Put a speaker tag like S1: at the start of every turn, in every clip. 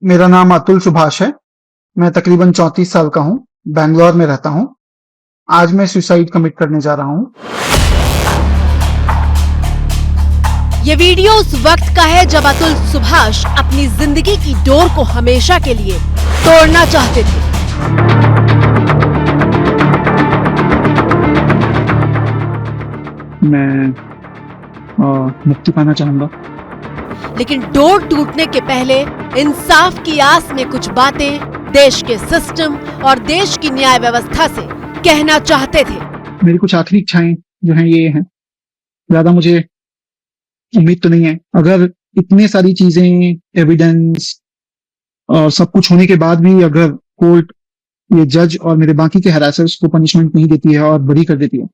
S1: मेरा नाम अतुल सुभाष है। मैं तकरीबन 34 साल का हूँ। बैंगलोर में रहता हूँ। आज मैं सुसाइड कमिट करने जा रहा हूँ।
S2: ये वीडियो उस वक्त का है जब अतुल सुभाष अपनी जिंदगी की डोर को हमेशा के लिए तोड़ना चाहते थे।
S1: मैं मुक्ति पाना चाहूंगा।
S2: लेकिन डोर टूटने के पहले इंसाफ की आस में कुछ बातें देश के सिस्टम और देश की न्याय व्यवस्था से कहना चाहते थे।
S1: मेरी कुछ आखिरी इच्छाएं जो हैं ये हैं। ज्यादा मुझे उम्मीद तो नहीं है। अगर इतनी सारी चीजें, एविडेंस और सब कुछ होने के बाद भी अगर कोर्ट, ये जज और मेरे बाकी के हरासर्स को पनिशमेंट नहीं देती है और बरी कर देती है,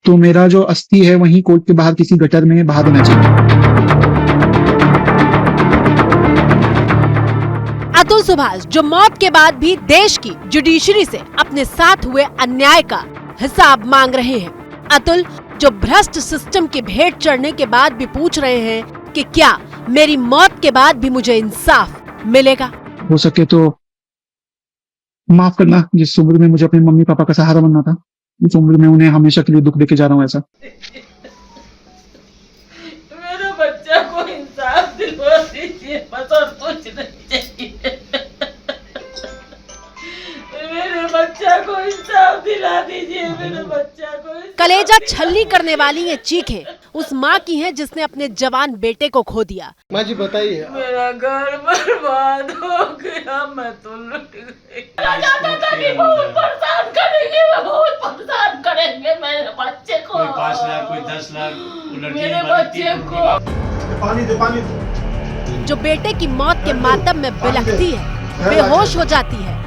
S1: तो मेरा जो अस्थि है वहीं कोर्ट के बाहर किसी गटर में बहा देना चाहिए।
S2: अतुल सुभाष जो मौत के बाद भी देश की जुडिशरी से अपने साथ हुए अन्याय का हिसाब मांग रहे हैं। अतुल जो भ्रष्ट सिस्टम की भेंट चढ़ने के बाद भी पूछ रहे हैं कि क्या मेरी मौत के बाद भी मुझे इंसाफ मिलेगा।
S1: हो सके तो माफ करना, जिस उम्र में मुझे अपने मम्मी पापा का सहारा बनना था, उस उम्र में उन्हें हमेशा के लिए दुख देके जा रहा हूँ। ऐसा
S3: मेरे बच्चा को इंसाफ दिलवा दीजिए, बस और कुछ नहीं चाहिए। मेरे बच्चा को इंसाफ दिला दीजिए, मेरे बच्चा को।
S2: कलेजा छलनी करने वाली ये चीखें उस माँ की हैं जिसने अपने जवान बेटे को खो दिया।
S4: माँ जी बताइए।
S3: मेरा घर बर्बाद हो गया, मैं तो लुट गई। चाहता था कि बहुत परेशान करेंगे, बहुत परेशान करेंगे मेरे बच्चे को।
S5: कोई 5 लाख, कोई 10 लाख,
S3: मेरे बच्चे को।
S5: पानी दे।
S2: जो बेटे की मौत के मातम में बिलखती है, बेहोश हो जाती है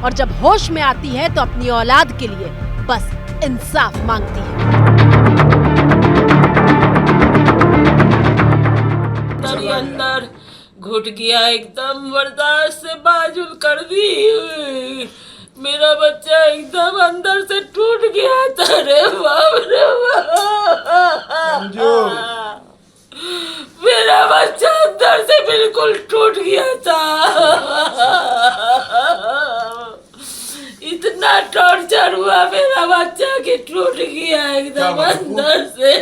S2: और जब होश में आती है तो अपनी औलाद के लिए बस इंसाफ मांगती है।
S3: अंदर घुट गया, एकदम बर्दाश्त से बाजुल कर दी। मेरा बच्चा एकदम अंदर से टूट गया था। रे बाप रे बाप, मेरा बच्चा अंदर से बिल्कुल टूट गया था। इतना टॉर्चर हुआ मेरा बच्चा कि टूट गया एकदम अंदर से।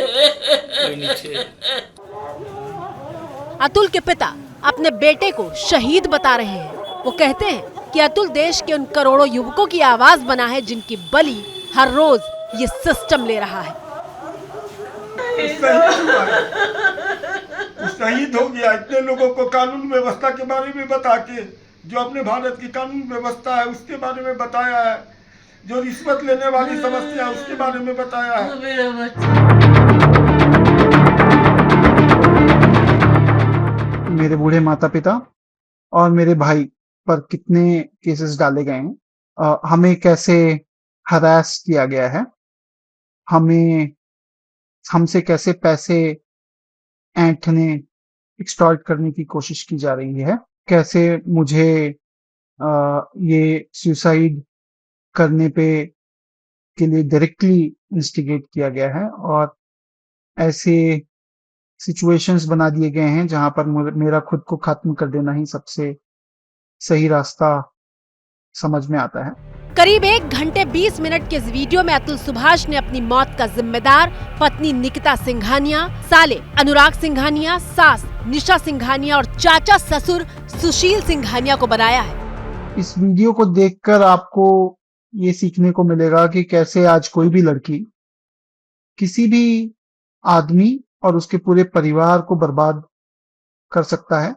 S2: अतुल के पिता अपने बेटे को शहीद बता रहे हैं। वो कहते हैं कि अतुल देश के उन करोड़ों युवकों की आवाज बना है जिनकी बलि हर रोज ये सिस्टम ले रहा है।
S6: शहीद हो गया। इतने लोगों को कानून व्यवस्था के बारे में बता के, जो अपने भारत की कानून व्यवस्था है उसके बारे में बताया है, जो रिश्वत लेने वाली समस्या है उसके बारे में बताया है।
S3: मेरा बच्चा,
S1: मेरे बूढ़े माता पिता और मेरे भाई पर कितने केसेस डाले गए हैं, हमें कैसे हरास किया गया है, हमसे कैसे पैसे ऐंठने, एक्सटॉर्ट करने की कोशिश की जा रही है, कैसे मुझे ये सुसाइड करने के लिए डायरेक्टली इंस्टिगेट किया गया है और ऐसे सिचुएशंस बना दिए गए हैं जहां पर मेरा खुद को खत्म कर देना ही सबसे सही रास्ता समझ में आता है।
S2: करीब 1 घंटे 20 मिनट के इस वीडियो में अतुल सुभाष ने अपनी मौत का जिम्मेदार पत्नी निकिता सिंघानिया, साले अनुराग सिंघानिया, सास निशा सिंघानिया और चाचा ससुर सुशील सिंघानिया को बनाया है।
S1: इस वीडियो को देखकर आपको ये सीखने को मिलेगा कि कैसे आज कोई भी लड़की किसी भी आदमी और उसके पूरे परिवार को बर्बाद कर सकता है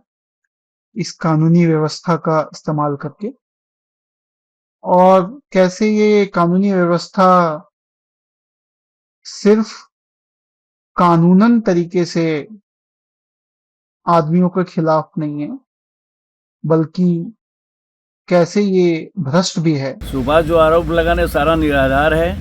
S1: इस कानूनी व्यवस्था का इस्तेमाल करके, और कैसे ये कानूनी व्यवस्था सिर्फ कानूनन तरीके से आदमियों के खिलाफ नहीं है, बल्कि कैसे ये भ्रष्ट भी है।
S7: सुभाष जो आरोप लगाने सारा निराधार है।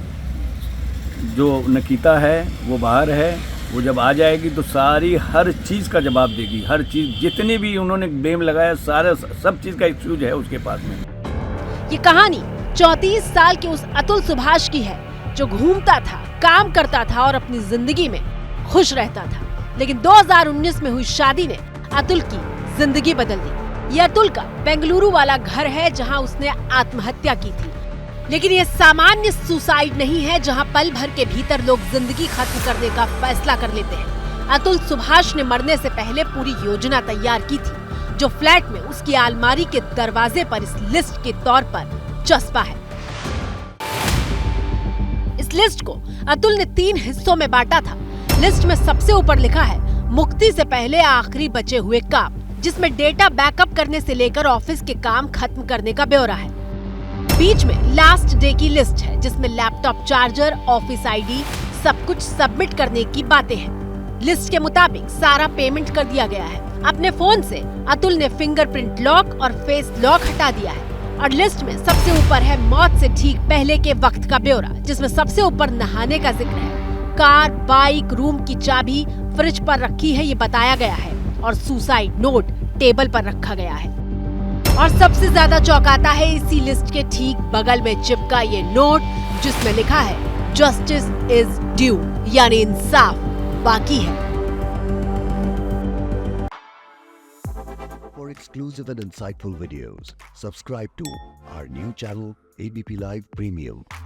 S7: जो निकिता है वो बाहर है, वो जब आ जाएगी तो सारी हर चीज़ का जवाब देगी। हर चीज़, जितनी भी उन्होंने ब्लेम लगाया, सारे सब चीज़ का एक्सक्यूज है उसके पास में।
S2: ये कहानी 34 साल के उस अतुल सुभाष की है जो घूमता था, काम करता था और अपनी जिंदगी में खुश रहता था। लेकिन 2019 में हुई शादी ने अतुल की जिंदगी बदल दी। ये अतुल का बेंगलुरु वाला घर है जहां उसने आत्महत्या की थी। लेकिन ये सामान्य सुसाइड नहीं है जहां पल भर के भीतर लोग जिंदगी खत्म करने का फैसला कर लेते हैं। अतुल सुभाष ने मरने से पहले पूरी योजना तैयार की थी, जो फ्लैट में उसकी अलमारी के दरवाजे पर इस लिस्ट के तौर पर चस्पा है। इस लिस्ट को अतुल ने 3 हिस्सों में बांटा था। लिस्ट में सबसे ऊपर लिखा है मुक्ति से पहले आखिरी बचे हुए काम, जिसमें डेटा बैकअप करने से लेकर ऑफिस के काम खत्म करने का ब्यौरा है। बीच में लास्ट डे की लिस्ट है, जिसमें लैपटॉप चार्जर, ऑफिस आईडी, सब कुछ सबमिट करने की बातें हैं। लिस्ट के मुताबिक सारा पेमेंट कर दिया गया है। अपने फोन से अतुल ने फिंगरप्रिंट लॉक और फेस लॉक हटा दिया है। और लिस्ट में सबसे ऊपर है मौत से ठीक पहले के वक्त का ब्यौरा, जिसमें सबसे ऊपर नहाने का जिक्र है। कार, बाइक, रूम की चाबी फ्रिज पर रखी है, ये बताया गया है। और सुसाइड नोट टेबल पर रखा गया है। और सबसे ज्यादा चौंकाता है इसी लिस्ट के ठीक बगल में चिपका ये नोट, जिसमें लिखा है जस्टिस इज ड्यू, यानी इंसाफ बाकी है।
S4: For exclusive and insightful videos, subscribe to our new channel ABP Live Premium.